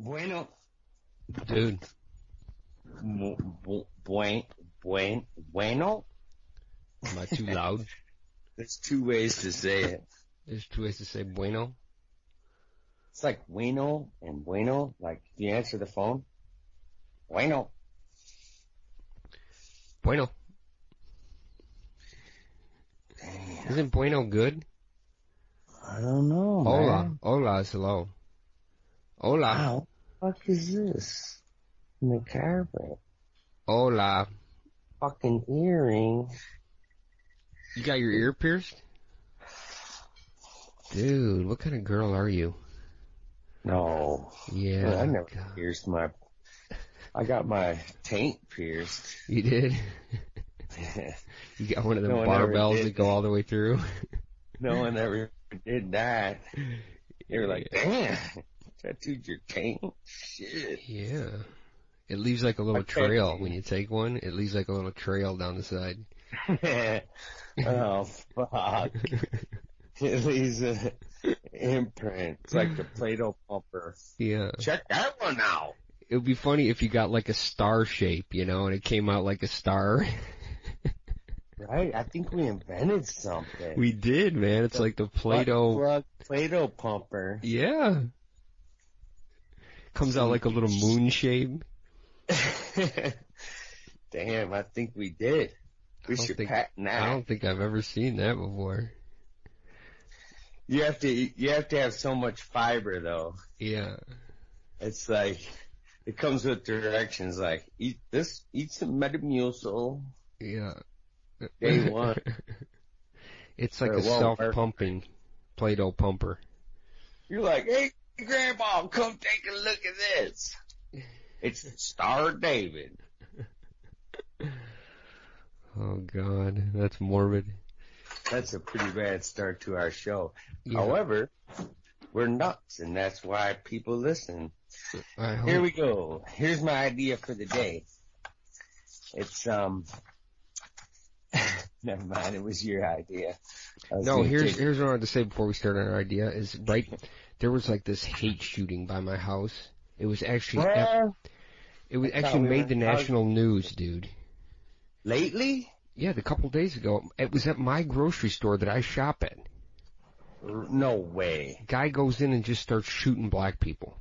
Bueno, Dude, bueno. am I too loud? There's two ways to say it. There's two ways to say bueno. It's like bueno and bueno. Like if you answer the phone, bueno. Bueno. Damn. Isn't bueno good? I don't know, Hola. man. Hola is hello. Hola. Wow. What the fuck is this? In the carpet. Hola. Fucking earring. You got your ear pierced? Dude, what kind of girl are you? No. Yeah. I never God. pierced my... I got my taint pierced. You did? You got one of them No one ever barbells did that go all the way through? No one ever did that. They were like, damn, tattooed your taint? Shit. Yeah. It leaves like a little trail when you take one. It leaves like a little trail down the side. Oh, fuck. It leaves an imprint. It's like the Play-Doh pumper. Yeah. Check that one out. It would be funny if you got like a star shape, you know, and it came out like a star. Right? I think we invented something. We did, man. It's like the Play-Doh. Play-Doh pumper. Yeah. Comes out like a little moon shape. Damn, I think we did. We should patent that. I don't think I've ever seen that before. You have to have so much fiber though. Yeah. It's like, it comes with directions like, eat some Metamucil. Yeah. Day one. It's like a self-pumping Play-Doh pumper. You're like, hey, Grandpa, come take a look at this. It's Star David. Oh, God. That's morbid. That's a pretty bad start to our show. Yeah. However, we're nuts, and that's why people listen. Here we go. Here's my idea for the day. It's, never mind, it was your idea. No, here's what I wanted to say before we start on our idea is, right, there was like this hate shooting by my house. It was actually, made the national news, dude. Lately? Yeah, a couple days ago. It was at my grocery store that I shop at. No way. Guy goes in and just starts shooting black people.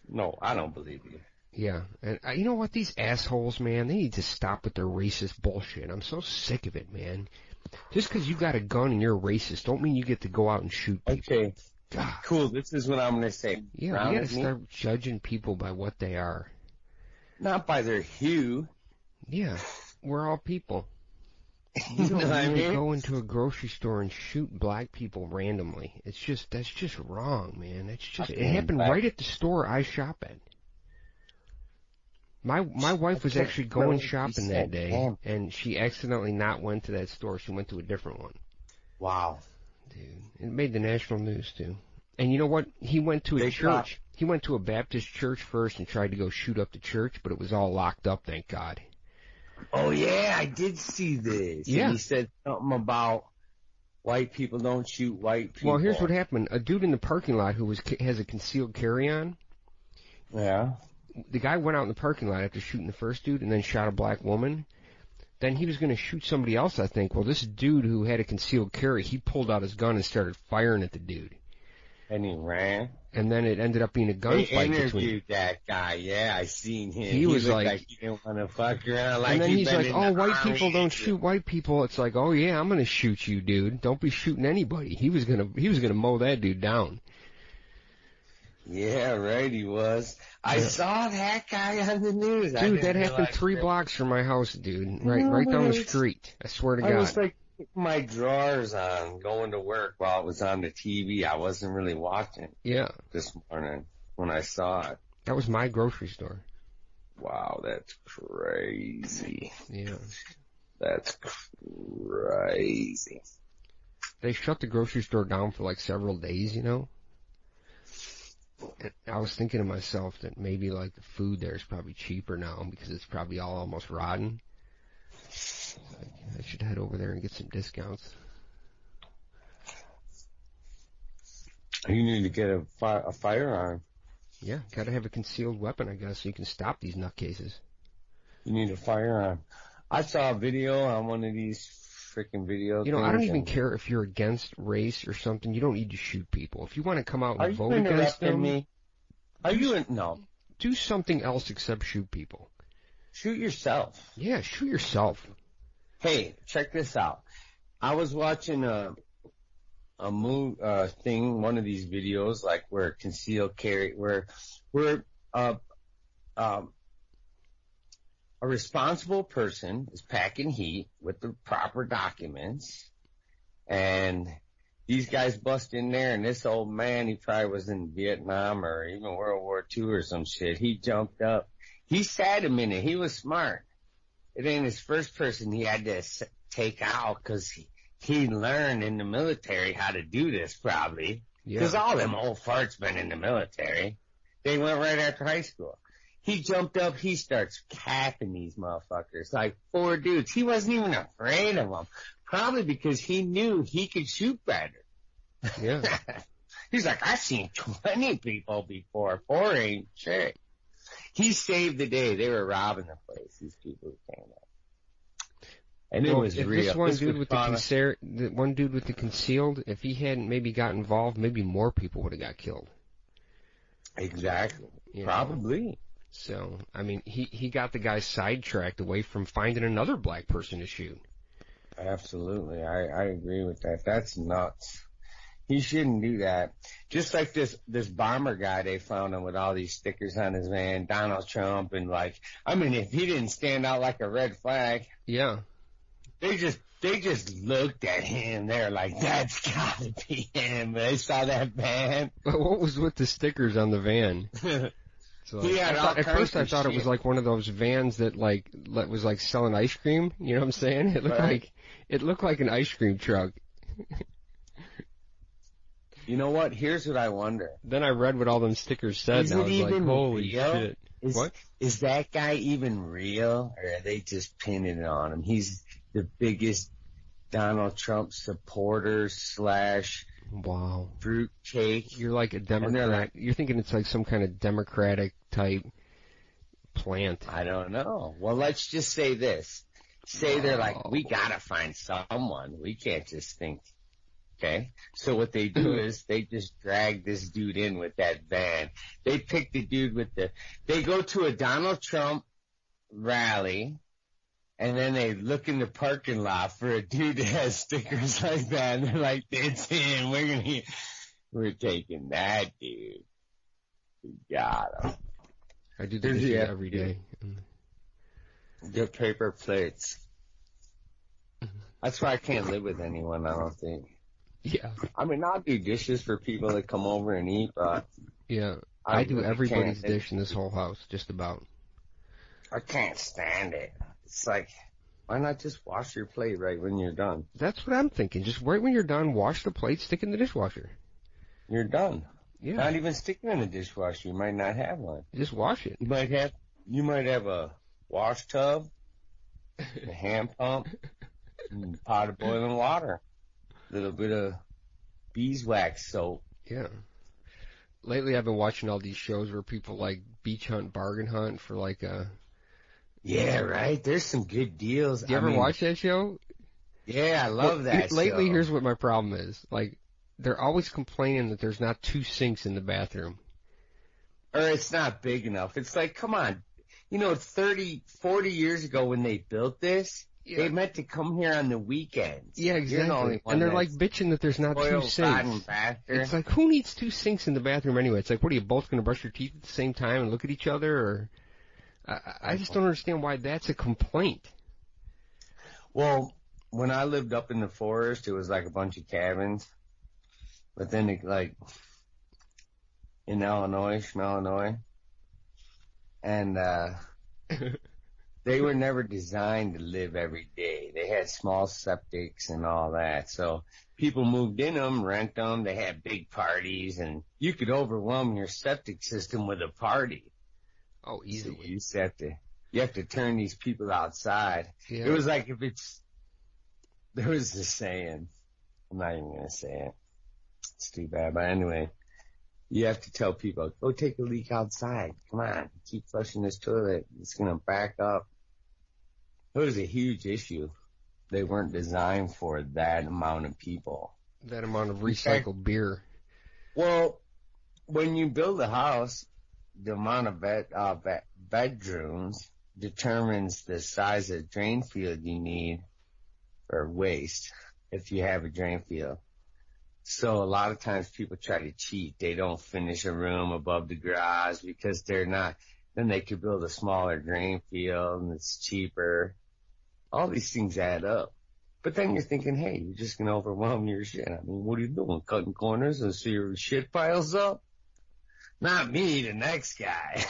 No, I don't believe you. Yeah, and you know what? These assholes, man, they need to stop with their racist bullshit. I'm so sick of it, man. Just because you got a gun and you're a racist, don't mean you get to go out and shoot people. Okay, God. Cool, this is what I'm going to say. Yeah, you got to start judging people by what they are. Not by their hue. Yeah, we're all people. You don't need to go into a grocery store and shoot black people randomly. That's just wrong, man. It happened right at the store I shop at. My wife was actually going shopping that day, and she accidentally not went to that store. She went to a different one. Wow. Dude, it made the national news, too. And you know what? He went to a church. He went to a Baptist church first and tried to go shoot up the church, but it was all locked up, thank God. Oh, yeah, I did see this. Yeah. And he said something about white people don't shoot white people. Well, here's what happened. A dude in the parking lot who has a concealed carry-on. Yeah. The guy went out in the parking lot after shooting the first dude and then shot a black woman. Then he was going to shoot somebody else, I think. Well, this dude who had a concealed carry, he pulled out his gun and started firing at the dude. And he ran? And then it ended up being a gunfight between... They interviewed that guy. Yeah, I seen him. He was like he didn't want to fuck around. And then he's like, oh, white people don't shoot white people. It's like, oh, yeah, I'm going to shoot you, dude. Don't be shooting anybody. He was going to mow that dude down. Yeah, right, he was. I saw that guy on the news. Dude, that happened 3 blocks from my house, dude. Right down the street. I swear to God. I was like, putting my drawers on, going to work while it was on the TV. I wasn't really watching. Yeah. This morning when I saw it. That was my grocery store. Wow, that's crazy. Yeah. That's crazy. They shut the grocery store down for like several days, you know? I was thinking to myself that maybe like the food there is probably cheaper now because it's probably all almost rotten. I should head over there and get some discounts. You need to get a firearm. Yeah, gotta have a concealed weapon, I guess, so you can stop these nutcases. You need a firearm. I saw a video on one of these freaking video things. I don't even care if you're against race or something. You don't need to shoot people. If you want to come out and vote against them... me? Are you in... No. Do something else except shoot people. Shoot yourself. Yeah, shoot yourself. Hey, check this out. I was watching a thing, one of these videos, like where concealed carry, where a responsible person is packing heat with the proper documents, and these guys bust in there, and this old man, he probably was in Vietnam or even World War II or some shit. He jumped up. He sat a minute. He was smart. It ain't his first person he had to take out, because he learned in the military how to do this, probably. Because all them old farts been in the military. They went right after high school. He jumped up, he starts capping these motherfuckers, like 4 dudes. He wasn't even afraid of them, probably because he knew he could shoot better. Yeah. He's like, I've seen 20 people before, 4 ain't shit. He saved the day. They were robbing the place, these people who came up. And it was real. This one dude with the one dude with the concealed, if he hadn't maybe got involved, maybe more people would have got killed. Exactly. Probably. So, I mean, he got the guy sidetracked away from finding another black person to shoot. Absolutely. I agree with that. That's nuts. He shouldn't do that. Just like this bomber guy, they found him with all these stickers on his van, Donald Trump, and if he didn't stand out like a red flag. Yeah. They just looked at him. They're like, that's gotta be him. They saw that van. But what was with the stickers on the van? So at first I thought it was like one of those vans that was like selling ice cream. You know what I'm saying? It looked like an ice cream truck. You know what? Here's what I wonder. Then I read what all them stickers said, and I was like, holy shit. What? Is that guy even real, or are they just pinning it on him? He's the biggest Donald Trump supporter / wow. fruitcake. You're like a Democrat. You're thinking it's like some kind of Democratic type plant. I don't know. Well, let's just say this. They're like, we gotta find someone. We can't just think. Okay? So what they do is they just drag this dude in with that van. They pick the dude they go to a Donald Trump rally, and then they look in the parking lot for a dude that has stickers like that, and they're like, that's him. We're taking that dude. We got him. I do this every day. The paper plates. That's why I can't live with anyone, I don't think. Yeah. I mean, I'll do dishes for people that come over and eat, but... Yeah. I do everybody's dish in this whole house, just about. I can't stand it. It's like, why not just wash your plate right when you're done? That's what I'm thinking. Just right when you're done, wash the plate, stick it in the dishwasher. You're done. Yeah. Not even sticking in the dishwasher. You might not have one. Just wash it. You might have a wash tub, a hand pump, and a pot of boiling water. A little bit of beeswax soap. Yeah. Lately I've been watching all these shows where people like beach hunt, bargain hunt for like a... Yeah, right? There's some good deals. Do you ever watch that show? Yeah, I love that show. Lately, here's what my problem is. Like, they're always complaining that there's not 2 sinks in the bathroom. Or it's not big enough. It's like, come on. 30, 40 years ago when they built this, they meant to come here on the weekends. Yeah, exactly. And they're like bitching that there's not 2 sinks. It's like, who needs 2 sinks in the bathroom anyway? It's like, what are you both going to brush your teeth at the same time and look at each other? Or I just don't understand why that's a complaint. Well, when I lived up in the forest, it was like a bunch of cabins. But then, in Illinois, and they were never designed to live every day. They had small septics and all that. So people moved in them, rent them. They had big parties, and you could overwhelm your septic system with a party. Oh, easily. So you have to turn these people outside. Yeah. It was like there was this saying. I'm not even going to say it. It's too bad. But anyway, You have to tell people, go take a leak outside. Come on, keep flushing this toilet. It's going to back up. It was a huge issue. They weren't designed for that amount of people. That amount of recycled beer. Well, when you build a house, the amount of bedrooms determines the size of drain field you need for waste if you have a drain field. So a lot of times people try to cheat. They don't finish a room above the garage because they're not. Then they could build a smaller drain field and it's cheaper. All these things add up. But then you're thinking, hey, you're just going to overwhelm your shit. I mean, what are you doing? Cutting corners and so your shit piles up? Not me, the next guy.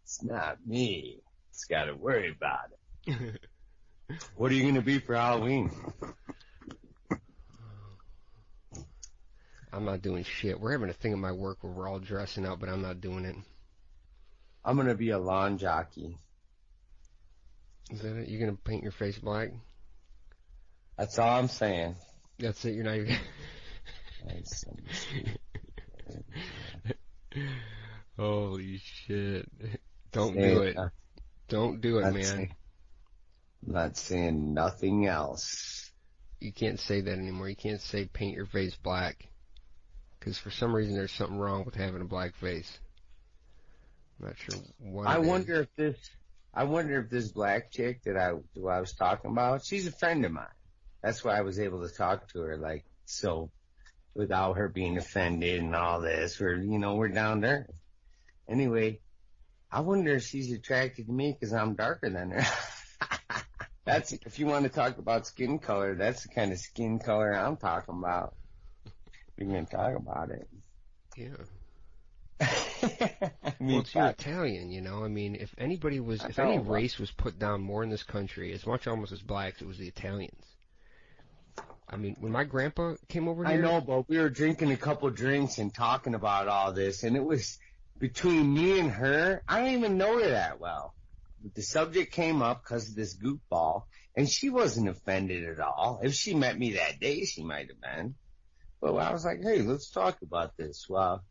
It's not me. It's got to worry about it. What are you going to be for Halloween? I'm not doing shit. We're having a thing at my work where we're all dressing up, but I'm not doing it. I'm going to be a lawn jockey. Is that it? You're going to paint your face black? That's all I'm saying. That's it? You're not even... Holy shit. Don't do it. Don't do it, man. I'm not saying nothing else. You can't say that anymore. You can't say paint your face black. Because for some reason there's something wrong with having a black face. I'm not sure what I wonder if this black chick that I was talking about, she's a friend of mine. That's why I was able to talk to her, like, so, without her being offended and all this. We're down there. Anyway, I wonder if she's attracted to me because I'm darker than her. That's, if you want to talk about skin color, that's the kind of skin color I'm talking about. We can talk about it. Yeah. Well, it's Italian, you know. I mean, if any race was put down more in this country, as much almost as blacks, it was the Italians. I mean, when my grandpa came over here... I know, but we were drinking a couple drinks and talking about all this, and it was between me and her. I don't even know her that well. But the subject came up because of this goofball, and she wasn't offended at all. If she met me that day, she might have been. But I was like, hey, let's talk about this. Well,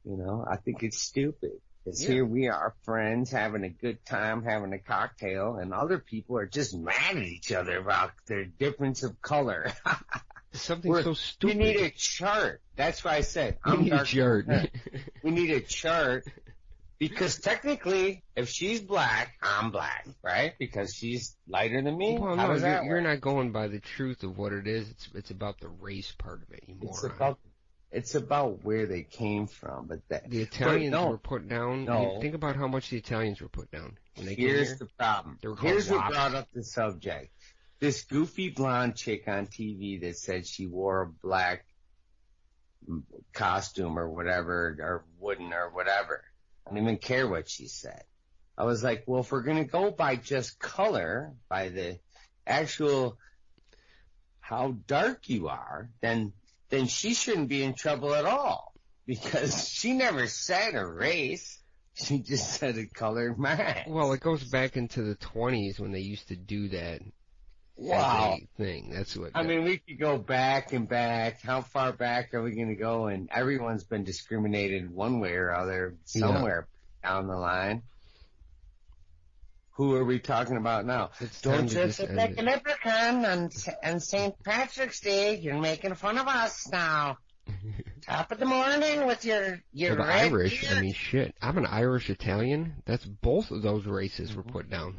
I think it's stupid. Because here we are, friends, having a good time, having a cocktail, and other people are just mad at each other about their difference of color. Something so stupid. We need a chart. That's why I said, we need a chart. We need a chart. Because technically, if she's black, I'm black, right? Because she's lighter than me. Well, no, you're not going by the truth of what it is. It's about the race part of it, you moron. It's about where they came from. But the Italians were put down. No. Think about how much the Italians were put down when they came here. Here's the problem. Here's what brought up the subject. This goofy blonde chick on TV that said she wore a black costume or whatever, or wooden or whatever. I don't even care what she said. I was like, well, if we're going to go by just color, by the actual how dark you are, then she shouldn't be in trouble at all. Because she never said a race. She just said a colored man. Well, it goes back into the 20s when they used to do that. Wow. As a thing. That's what. I mean, we could go back and back. How far back are we going to go? And everyone's been discriminated one way or other somewhere down the line. Who are we talking about now? Don't just sit like a leprechaun on St. Patrick's Day. You're making fun of us now. Top of the morning with your red Irish. beard. I mean, shit. I'm an Irish Italian. That's both of those races were put down.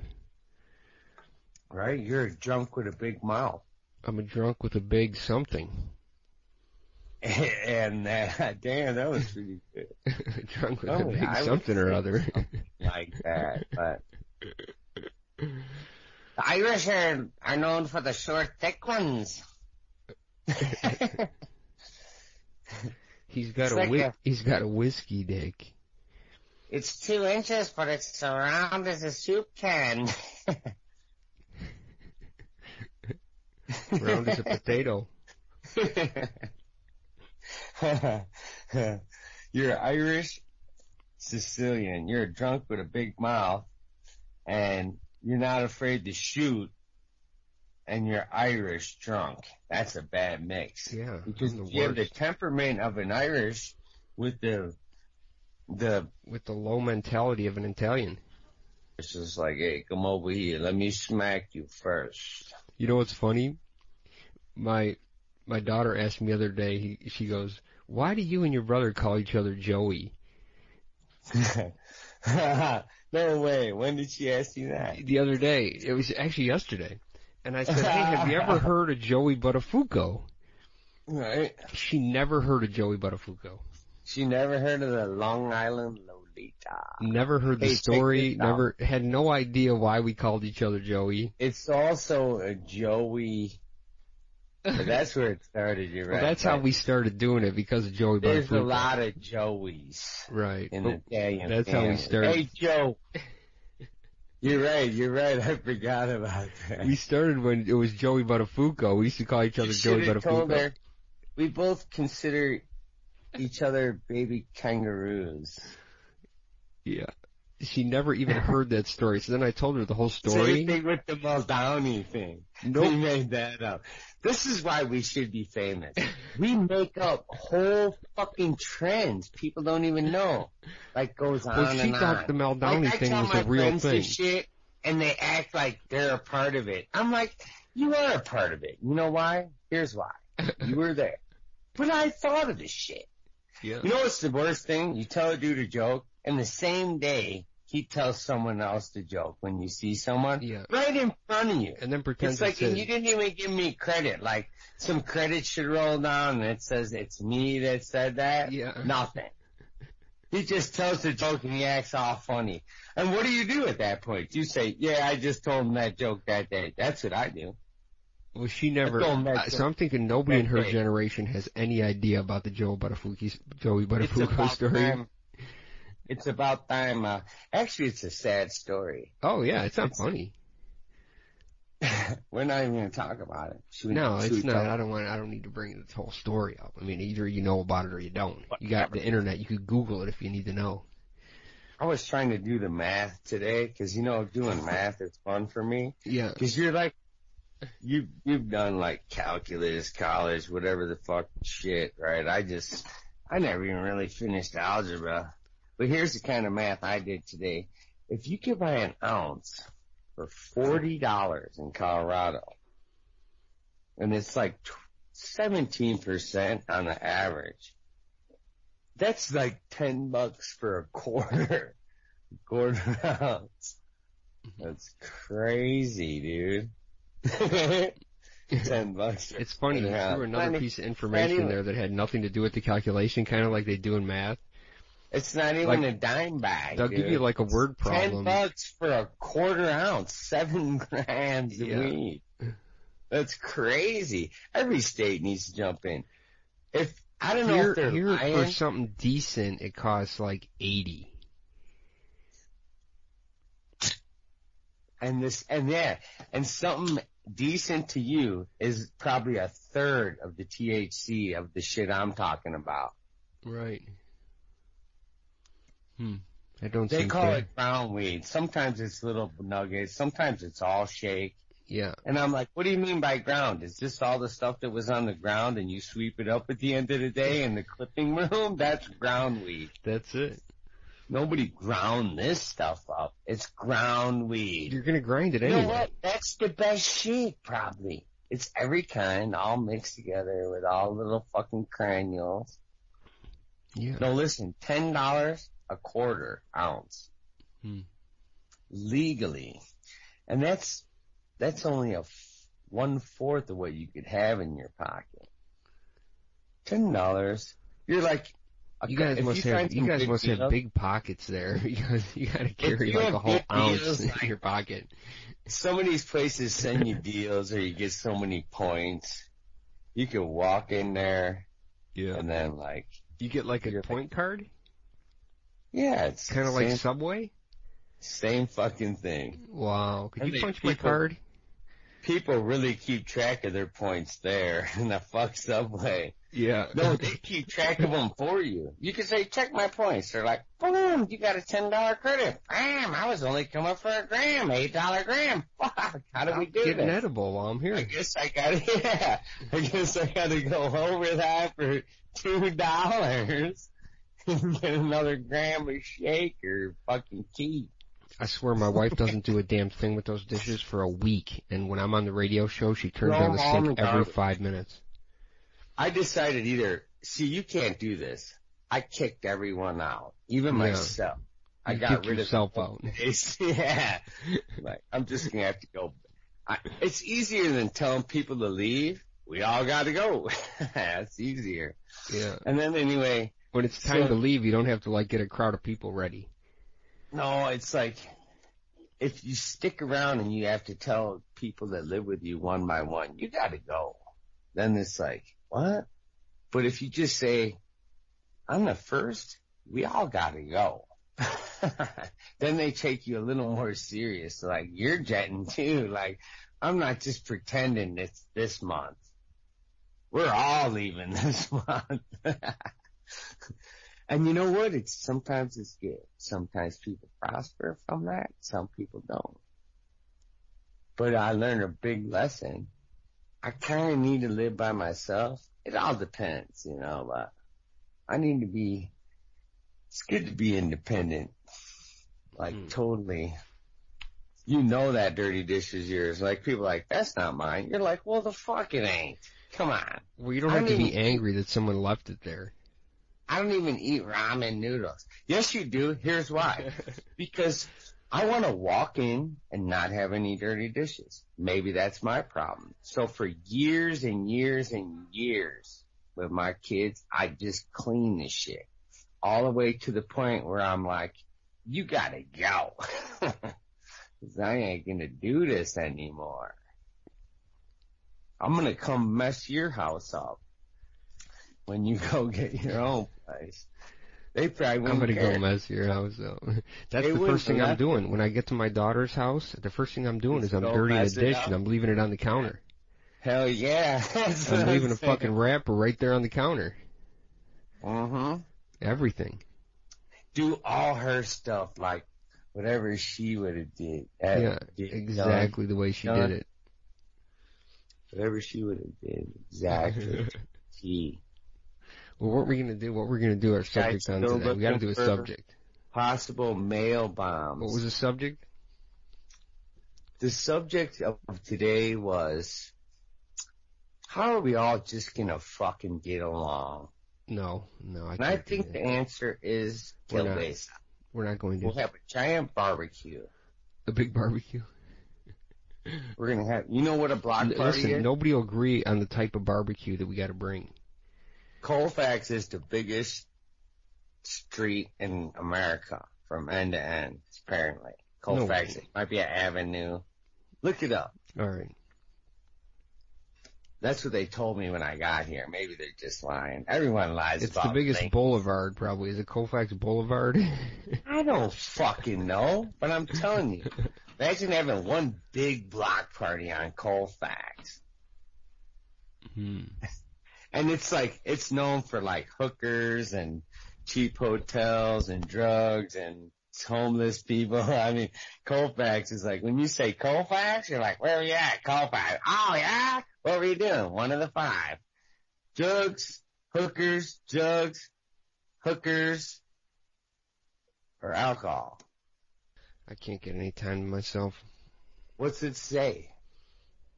Right? You're a drunk with a big mouth. I'm a drunk with a big something. And damn, that was pretty good. Drunk with a big something or other. Something like that, but the Irish are known for the short, thick ones. He's got a whiskey dick. It's 2 inches, but it's round as a soup can. Round as a potato. You're Irish Sicilian. You're a drunk with a big mouth, and you're not afraid to shoot, and you're Irish drunk. That's a bad mix. Yeah. Because if you have the temperament of an Irish, with the low mentality of an Italian. It's just like, hey, come over here. Let me smack you first. You know what's funny? My daughter asked me the other day, she goes, why do you and your brother call each other Joey? No way. When did she ask you that? The other day. It was actually yesterday. And I said, hey, have you ever heard of Joey Buttafuoco? Right. She never heard of Joey Buttafuoco. She never heard of the Long Island Lolita. Never heard the story, never had no idea why we called each other Joey. It's also a Joey. That's where it started, you're right. Well, that's how we started doing it, because of Joey Buttafuoco. There's a lot of Joeys. Right. In the Italian That's family. how we started. Hey, Joe. You're right. I forgot about that. We started when it was Joey Buttafuoco. We used to call each other Joey Buttafuoco. Told her, we both consider each other baby kangaroos. Yeah. She never even heard that story. So then I told her the whole story. Same thing with the Maldani thing. Nope. We made that up. This is why we should be famous. We make up whole fucking trends people don't even know. Like goes on and on. Well, she thought the Maldani thing was a real thing. I tell my friends this shit, and they act like they're a part of it. I'm like, you are a part of it. You know why? Here's why. You were there. But I thought of this shit. Yeah. You know what's the worst thing? You tell a dude a joke, and the same day, he tells someone else the joke when you see someone right in front of you. And then pretends it's like, and you didn't even give me credit. Like, some credit should roll down and it says it's me that said that. Yeah. Nothing. He just tells the joke and he acts all funny. And what do you do at that point? You say, yeah, I just told him that joke that day. That's what I do. Well, she never. So I'm thinking nobody in her generation has any idea about the Joey Buttafuoco story. It's about time. Actually, it's a sad story. Oh yeah, it's not funny. We're not even going to talk about it. It's not. I don't need to bring the whole story up. I mean, either you know about it or you don't. You got the internet. You could Google it if you need to know. I was trying to do the math today because doing math is fun for me. Yeah. Because you're like, you've done like calculus, college, whatever the fuck shit, right? I never even really finished algebra. But here's the kind of math I did today. If you could buy an ounce for $40 in Colorado, and it's like 17% on the average, that's like $10 for a quarter ounce. That's crazy, dude. $10. It's funny. You threw another piece of information there that had nothing to do with the calculation, kind of like they do in math. It's not even a dime bag. They'll give you like a word problem. $10 for a quarter ounce, 7 grams of weed. That's crazy. Every state needs to jump in. If I don't know if they're lying. For something decent, it costs like $80. And something decent to you is probably a third of the THC of the shit I'm talking about. Right. They call it brown weed. Sometimes it's little nuggets. Sometimes it's all shake. Yeah. And I'm like, what do you mean by ground? Is this all the stuff that was on the ground and you sweep it up at the end of the day in the clipping room? That's ground weed. That's it. Nobody ground this stuff up. It's ground weed. You're going to grind it anyway. You know what? That's the best shit, probably. It's every kind, all mixed together with all little fucking granules. Yeah. No, listen, $10 a quarter ounce. Legally. And that's only a 1/4 of what you could have in your pocket. $10. You're like, you guys must have big pockets there. You got to carry like a whole ounce in your pocket. Some of these places send you deals, or you get so many points. You can walk in there, and then like you get like a point card. Yeah, it's kind of like Subway. Same fucking thing. Wow! Could you punch my card? People really keep track of their points there in the fuck Subway. Yeah. No, they keep track of them for you. You can say, check my points. They're like, boom, you got a $10 credit. Bam, I was only coming for a gram, $8 gram. Fuck, how do we do get this? An edible while I'm here. I guess I gotta go over that for $2 get another gram of shake or fucking tea. I swear my wife doesn't do a damn thing with those dishes for a week, and when I'm on the radio show, she turns on the sink every 5 minutes. I decided you can't do this. I kicked everyone out, even myself. I got rid of yourself out. Yeah. Like, I'm just going to have to go. It's easier than telling people to leave. We all got to go. It's easier. Yeah. And then anyway. When it's time to leave, you don't have to, like, get a crowd of people ready. No, it's like, if you stick around and you have to tell people that live with you one by one, you got to go. Then it's like, what? But if you just say, I'm the first, we all got to go. Then they take you a little more serious. Like, you're jetting too. Like, I'm not just pretending it's this month. We're all leaving this month. And you know what? Sometimes it's good. Sometimes people prosper from that. Some people don't. But I learned a big lesson. I kind of need to live by myself. It all depends, but it's good to be independent. Like, totally. That dirty dish is yours. Like, people are like, that's not mine. You're like, well, the fuck it ain't. Come on. Well, you don't have to be angry that someone left it there. I don't even eat ramen noodles. Yes, you do. Here's why. Because I want to walk in and not have any dirty dishes. Maybe that's my problem. So for years and years and years with my kids, I just clean the shit. All the way to the point where I'm like, you gotta go. 'Cause I ain't gonna do this anymore. I'm gonna come mess your house up when you go get your own place. They probably wouldn't I'm gonna care. go mess your house up. That's the first thing I'm doing. When I get to my daughter's house, the first thing I'm doing is I'm dirtying a dish and I'm leaving it on the counter. Hell yeah. I'm leaving a fucking wrapper right there on the counter. Mm-hmm. Everything. Do all her stuff, like whatever she would have did. Exactly the way she did it. Whatever she would have did. Exactly. Well, what we're gonna do our subject on today. We gotta do a subject. Possible mail bombs. What was the subject? The subject of today was, how are we all just gonna fucking get along? No. I think the answer is Kilbasa. We're not going to. We'll have a giant barbecue. A big barbecue? We're going to have, what a block party is? Nobody will agree on the type of barbecue that we got to bring. Colfax is the biggest street in America from end to end, apparently. Colfax, it might be an avenue. Look it up. All right. That's what they told me when I got here. Maybe they're just lying. Everyone lies about It's the biggest things. Boulevard, probably. Is it Colfax Boulevard? I don't fucking know, but I'm telling you. Imagine having one big block party on Colfax. And it's known for like hookers and cheap hotels and drugs and homeless people. I mean, Colfax is like, when you say Colfax, you're like, where are you at? Colfax. Oh, yeah? What were you doing? One of the five. Drugs, hookers, or alcohol. I can't get any time to myself. What's it say?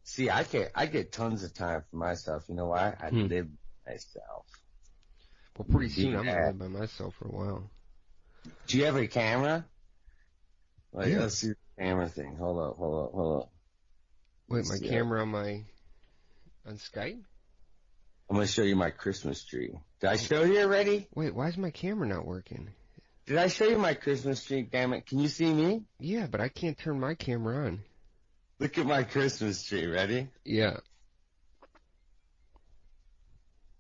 See, I get tons of time for myself. You know why? I live myself. Well, pretty soon I'm gonna live by myself for a while. Do you have a camera? Yeah. Let's see the camera thing. Hold up. Wait, my camera on Skype? I'm gonna show you my Christmas tree. Did I show you already? Wait, why is my camera not working? Did I show you my Christmas tree? Damn it! Can you see me? Yeah, but I can't turn my camera on. Look at my Christmas tree. Ready? Yeah.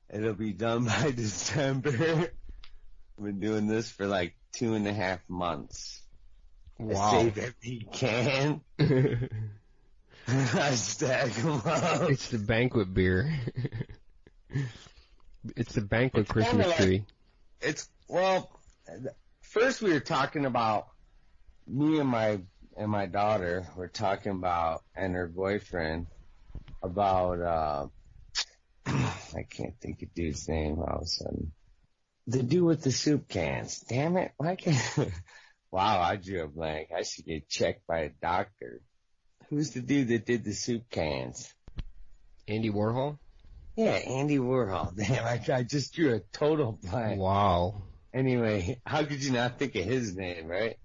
It'll be done by December. I've been doing this for like 2.5 months. Wow. I save every can. I stack them up. It's the banquet beer. It's the banquet Christmas tree. First we were talking about, me and my daughter were talking about, and her boyfriend, about, I can't think of dude's name all of a sudden. The dude with the soup cans. Damn it. Why can't... Wow, I drew a blank. I should get checked by a doctor. Who's the dude that did the soup cans? Andy Warhol? Yeah, Andy Warhol. Damn, I just drew a total blank. Wow. Anyway, how could you not think of his name, right?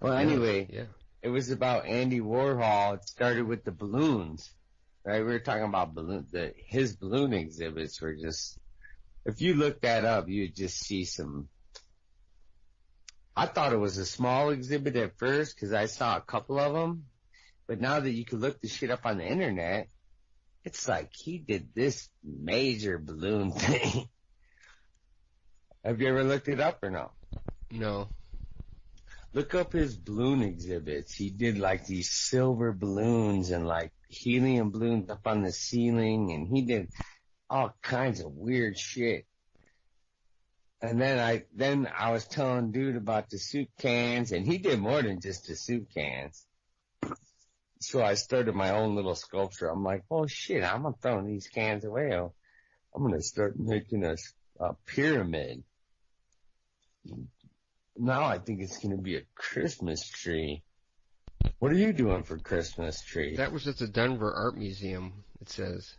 Well, anyway, yeah. It was about Andy Warhol. It started with the balloons, right? We were talking about his balloon exhibits were just, if you look that up, you'd just see some. I thought it was a small exhibit at first because I saw a couple of them, but now that you can look the shit up on the internet, it's like he did this major balloon thing. Have you ever looked it up or no? No. Look up his balloon exhibits. He did like these silver balloons and like helium balloons up on the ceiling, and he did all kinds of weird shit. And then I was telling dude about the soup cans, and he did more than just the soup cans. So I started my own little sculpture. I'm like, oh shit, I'm not throwing these cans away. I'm gonna start making a pyramid. Now I think it's gonna be a Christmas tree. What are you doing for Christmas tree? That was at the Denver Art Museum, it says.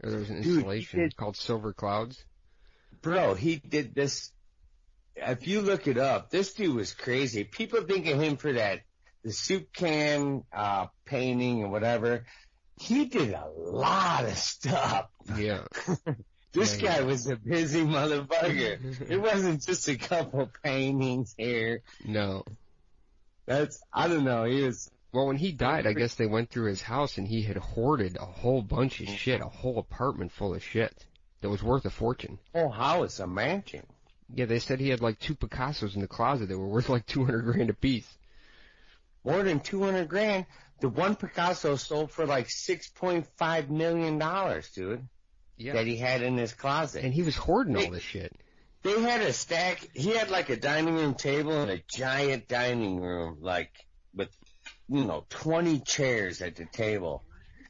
There was an installation called Silver Clouds. Bro, he did this. If you look it up, this dude was crazy. People think of him for the soup can, painting and whatever. He did a lot of stuff. Yeah. This guy was a busy motherfucker. It wasn't just a couple paintings here. No. I don't know, he was... Well, when he died, I guess they went through his house and he had hoarded a whole bunch of shit, a whole apartment full of shit that was worth a fortune. Oh, house, a mansion. Yeah, they said he had like 2 Picassos in the closet that were worth like $200,000 a piece. More than $200,000? The one Picasso sold for like $6.5 million, dude. Yeah. That he had in his closet. And he was hoarding all this shit. They had a stack. He had like a dining room table and a giant dining room, like with, 20 chairs at the table.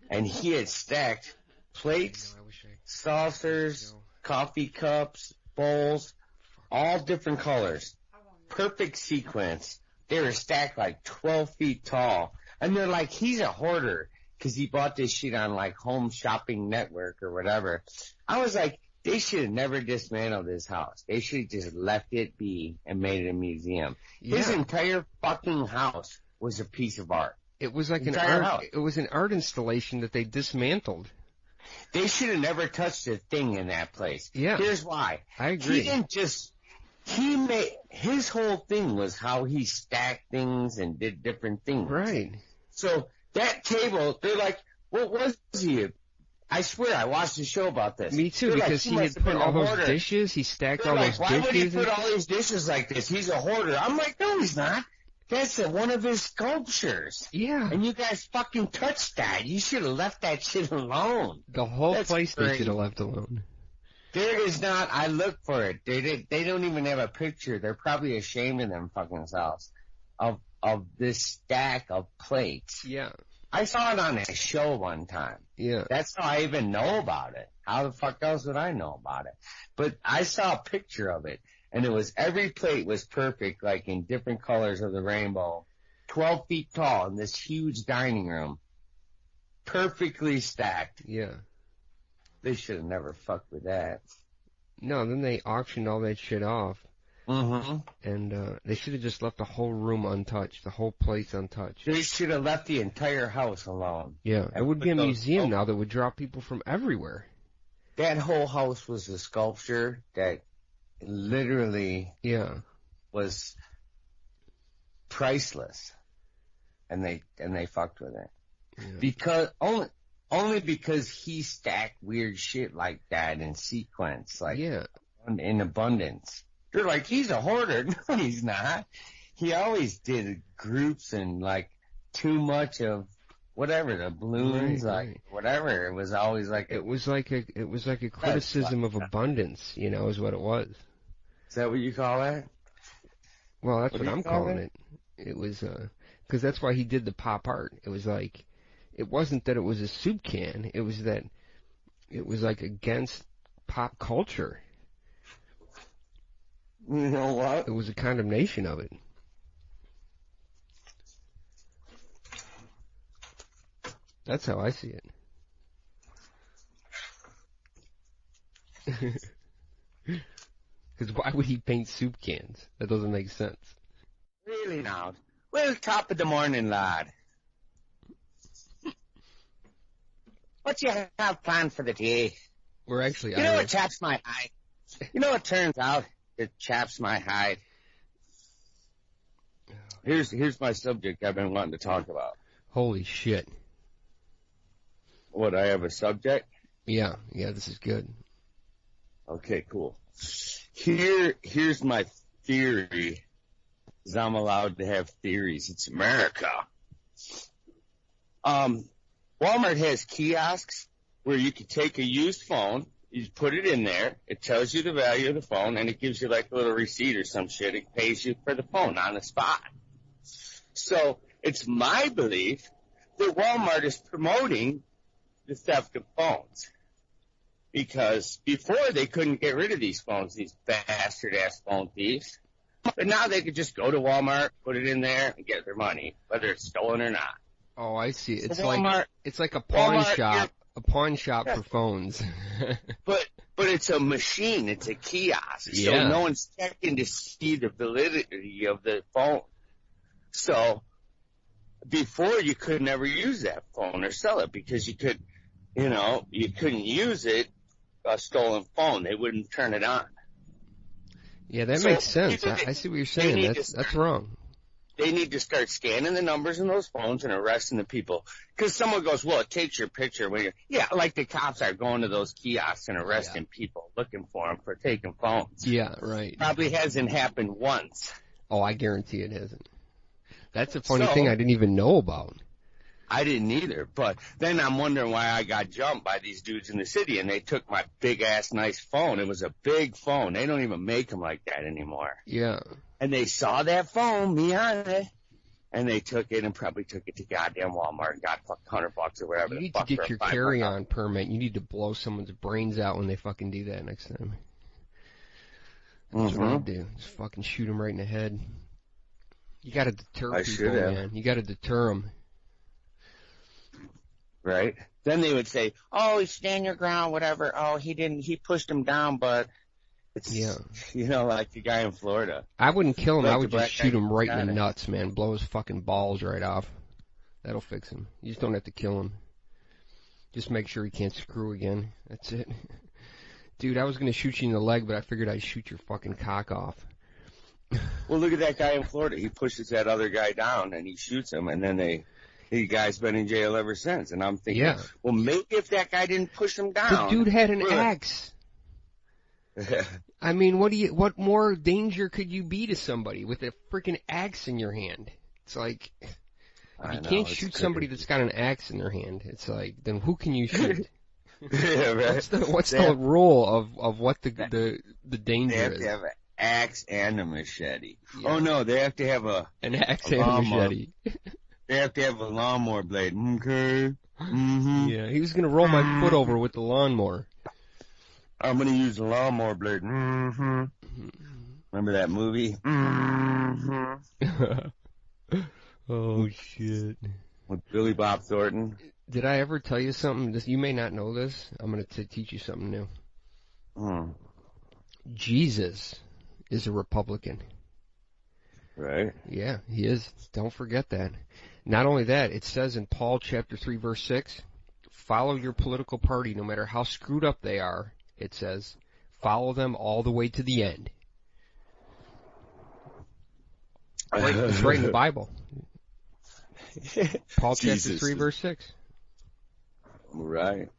And he had stacked plates, saucers, coffee cups, bowls, all different colors. Perfect sequence. They were stacked like 12 feet tall. And they're like, he's a hoarder because he bought this shit on like Home Shopping Network or whatever. I was like, they should have never dismantled his house. They should have just left it be and made it a museum. Yeah. His entire fucking house was a piece of art. It was like it was an art installation that they dismantled. They should have never touched a thing in that place. Yeah. Here's why. I agree. His whole thing was how he stacked things and did different things. Right. So that table, they're like, what was he? I swear, I watched a show about this. Me too, because he had put all those dishes, he stacked all those dishes. Why would he put all these dishes like this? He's a hoarder. I'm like, no, he's not. That's one of his sculptures. Yeah. And you guys fucking touched that. You should have left that shit alone. The whole place they should have left alone. There is not. I looked for it. They don't even have a picture. They're probably ashamed of them fucking selves of this stack of plates. Yeah. I saw it on a show one time. Yeah. That's how I even know about it. How the fuck else would I know about it? But I saw a picture of it, and it was every plate was perfect, like in different colors of the rainbow, 12 feet tall in this huge dining room, perfectly stacked. Yeah. They should have never fucked with that. No, then they auctioned all that shit off. Mm-hmm. And they should have just left the whole room untouched, the whole place untouched. They should have left the entire house alone. Yeah, it would be a museum now that would draw people from everywhere. That whole house was a sculpture that literally was priceless, and they fucked with it because only because he stacked weird shit like that in sequence, like in abundance. They're like, he's a hoarder. No, he's not. He always did groups and like too much of whatever, the balloons, whatever. It was always like it was like a criticism of abundance, is what it was. Is that what you call that? Well, that's what I'm calling it. It was because that's why he did the pop art. It was like, it wasn't that it was a soup can. It was that it was like against pop culture. You know what? It was a condemnation of it. That's how I see it. Because why would he paint soup cans? That doesn't make sense. Really now? Well, top of the morning, lad. What you have planned for the day? We're actually You know what chaps my hide? You know what turns out? It chaps my hide. Here's my subject I've been wanting to talk about. Holy shit. What, I have a subject? Yeah, this is good. Okay, cool. Here's my theory, because I'm allowed to have theories. It's America. Walmart has kiosks where you can take a used phone, you put it in there, it tells you the value of the phone, and it gives you like a little receipt or some shit. It pays you for the phone on the spot. So it's my belief that Walmart is promoting the theft of phones. Because before they couldn't get rid of these phones, these bastard-ass phone thieves. But now they could just go to Walmart, put it in there, and get their money, whether it's stolen or not. Oh, I see. It's so Walmart, like a pawn shop. A pawn shop for phones. But it's a machine. It's a kiosk. Yeah. So no one's checking to see the validity of the phone. So before you could never use that phone or sell it because you couldn't use it, a stolen phone. They wouldn't turn it on. Yeah, that makes sense. I see what you're saying. That's wrong. They need to start scanning the numbers in those phones and arresting the people. Because someone goes, well, it takes your picture when you're, like the cops are going to those kiosks and arresting people, looking for them for taking phones. Yeah, right. Probably hasn't happened once. Oh, I guarantee it hasn't. That's a funny thing I didn't even know about. I didn't either, but then I'm wondering why I got jumped by these dudes in the city, and they took my big-ass nice phone. It was a big phone. They don't even make them like that anymore. Yeah. And they saw that phone, me on it, and they took it and probably took it to goddamn Walmart and got $100 or whatever. You need to get your carry-on permit. You need to blow someone's brains out when they fucking do that next time. That's what I do. Just fucking shoot them right in the head. You gotta deter people, man. You gotta deter them. Right? Then they would say, oh, stand your ground, whatever. Oh, he pushed him down, but it's, like the guy in Florida. I wouldn't kill him. I would just shoot him right in the nuts, man. Blow his fucking balls right off. That'll fix him. You just don't have to kill him. Just make sure he can't screw again. That's it. Dude, I was going to shoot you in the leg, but I figured I'd shoot your fucking cock off. Well, look at that guy in Florida. He pushes that other guy down, and he shoots him, and then the guy's been in jail ever since. And I'm thinking, well, maybe if that guy didn't push him down. The dude had an axe. I mean, what more danger could you be to somebody with a freaking axe in your hand? It's like, if you can't shoot somebody that's got an axe in their hand, it's like, then who can you shoot? Yeah, right. What's the rule of what the danger is? They have to have an axe and a machete. Yeah. Oh no, they have to have an axe and a machete. They have to have a lawnmower blade. Okay. Mm-hmm. Yeah, he was gonna roll my foot over with the lawnmower. I'm gonna use the lawnmower blade. Mm-hmm. Remember that movie? Mm-hmm. Oh shit. With Billy Bob Thornton. Did I ever tell you something? You may not know this. I'm gonna teach you something new. Jesus is a Republican. Right. Yeah, he is. Don't forget that. Not only that, it says in Paul chapter 3 verse 6, follow your political party no matter how screwed up they are. It says, follow them all the way to the end. It's right in the Bible. Paul chapter 3 verse 6. Right.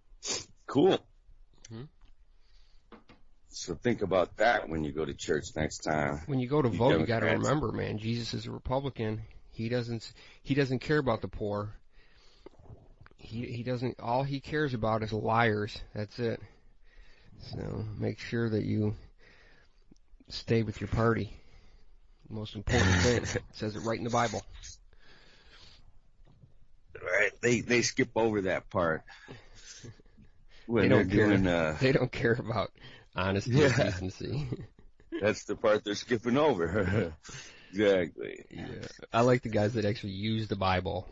Cool. So think about that when you go to church next time. When you go to vote, you got to remember, man, Jesus is a Republican. He doesn't care about the poor. He doesn't. All he cares about is liars. That's it. So make sure that you stay with your party. Most important thing. It says it right in the Bible. Right. They skip over that part. When they don't care about honesty and decency. That's the part they're skipping over. Exactly. Yeah. I like the guys that actually use the Bible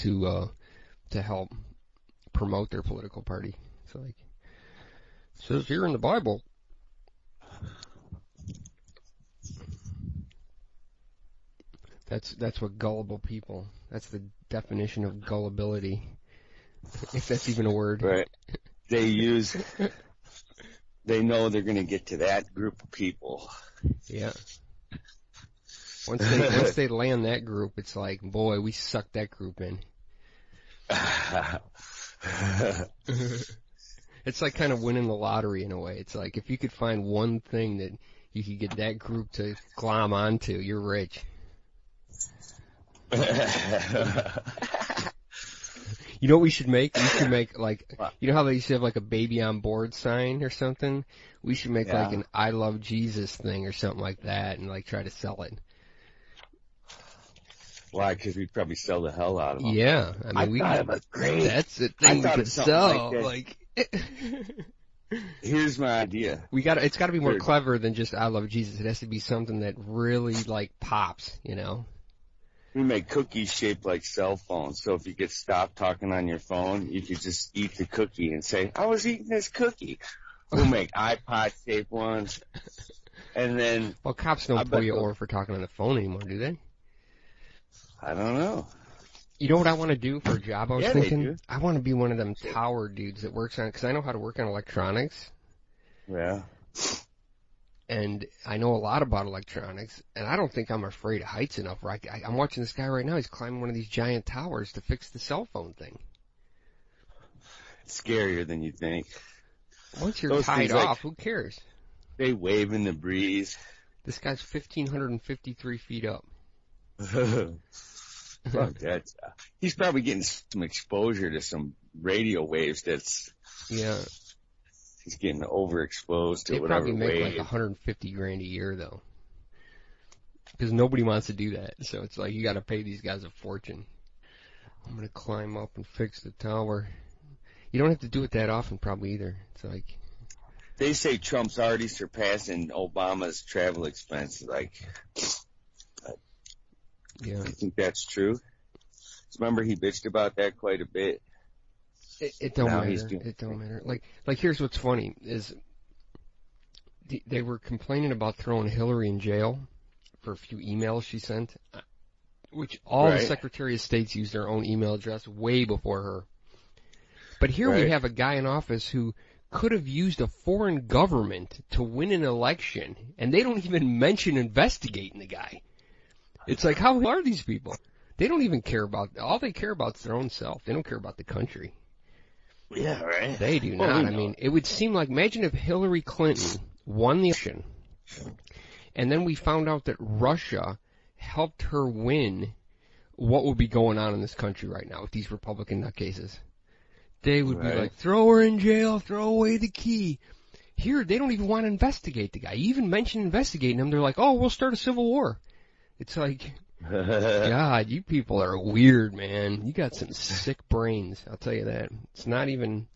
to help promote their political party. It's like, it says here in the Bible. That's what gullible people, that's the definition of gullibility, if that's even a word. Right. They know they're going to get to that group of people. Yeah. Once they land that group, it's like, boy, we sucked that group in. It's like kind of winning the lottery in a way. It's like if you could find one thing that you could get that group to glom onto, you're rich. You know what we should make? We should make like, you know how they used to have like a baby on board sign or something? We should make like an I love Jesus thing or something like that and like try to sell it. Why? Because we'd probably sell the hell out of them. Yeah. I mean, that's the thing we could sell. Like here's my idea. It's gotta be more clever than just I love Jesus. It has to be something that really like pops, you know? We make cookies shaped like cell phones, so if you get stopped talking on your phone, you could just eat the cookie and say, I was eating this cookie. We'll make iPod-shaped ones, and then... Well, cops don't pull you over for talking on the phone anymore, do they? I don't know. You know what I want to do for a job I was thinking? They do. I want to be one of them tower dudes that works on... Because I know how to work on electronics. Yeah. And I know a lot about electronics, and I don't think I'm afraid of heights enough. Where I'm watching this guy right now. He's climbing one of these giant towers to fix the cell phone thing. It's scarier than you think. Once you're tied off, who cares? They wave in the breeze. This guy's 1,553 feet up. Fuck that. He's probably getting some exposure to some radio waves that's... Yeah. He's getting overexposed to they whatever probably make wave. like $150,000 a year though, because nobody wants to do that. So it's like you got to pay these guys a fortune. I'm gonna climb up and fix the tower. You don't have to do it that often, probably either. It's like they say Trump's already surpassing Obama's travel expense. Like, yeah, I think that's true. Remember, he bitched about that quite a bit. It don't matter. It don't matter. Like here's what's funny is they were complaining about throwing Hillary in jail for a few emails she sent, which all the Secretary of States used their own email address way before her. But here we have a guy in office who could have used a foreign government to win an election, and they don't even mention investigating the guy. It's like, how are these people? They don't even care about, all they care about is their own self. They don't care about the country. Yeah, right. They do not. I mean, it would seem like, imagine if Hillary Clinton won the election, and then we found out that Russia helped her win. What would be going on in this country right now with these Republican nutcases? They would be like, throw her in jail, throw away the key. Here, they don't even want to investigate the guy. You even mention investigating him, they're like, oh, we'll start a civil war. It's like, God, you people are weird, man. You got some sick brains, I'll tell you that. It's not even,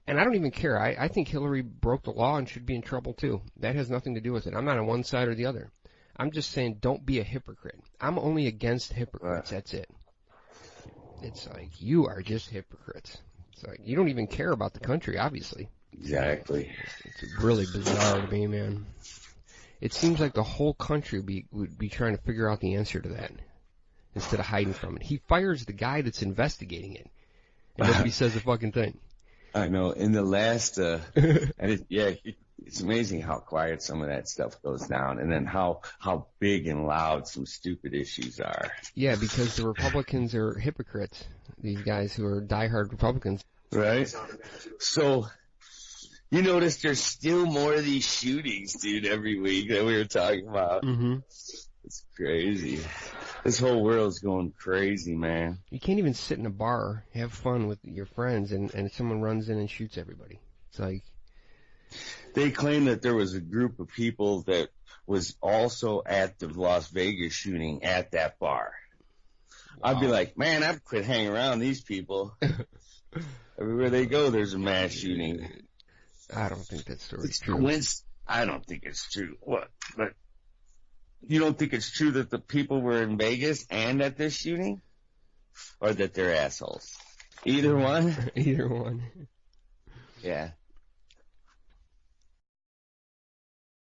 and I don't even care. I think Hillary broke the law and should be in trouble too. That has nothing to do with it. I'm not on one side or the other. I'm just saying, don't be a hypocrite. I'm only against hypocrites, that's it. It's like, you are just hypocrites. It's like, you don't even care about the country, obviously. Exactly. It's really bizarre to me, man. It seems like the whole country would be trying to figure out the answer to that instead of hiding from it. He fires the guy that's investigating it, and nobody says a fucking thing. I know. In the last, it's amazing how quiet some of that stuff goes down, and then how big and loud some stupid issues are. Yeah, because the Republicans are hypocrites. These guys who are diehard Republicans. Right. So, you notice there's still more of these shootings, dude, every week that we were talking about. Mm-hmm. It's crazy. This whole world's going crazy, man. You can't even sit in a bar, have fun with your friends, and someone runs in and shoots everybody. It's like... They claim that there was a group of people that was also at the Las Vegas shooting at that bar. Wow. I'd be like, man, I'd quit hanging around these people. Everywhere they go, there's a mass shooting. I don't think that story's true. I don't think it's true. What? But you don't think it's true that the people were in Vegas and at this shooting? Or that they're assholes? Either one? Either one. Yeah.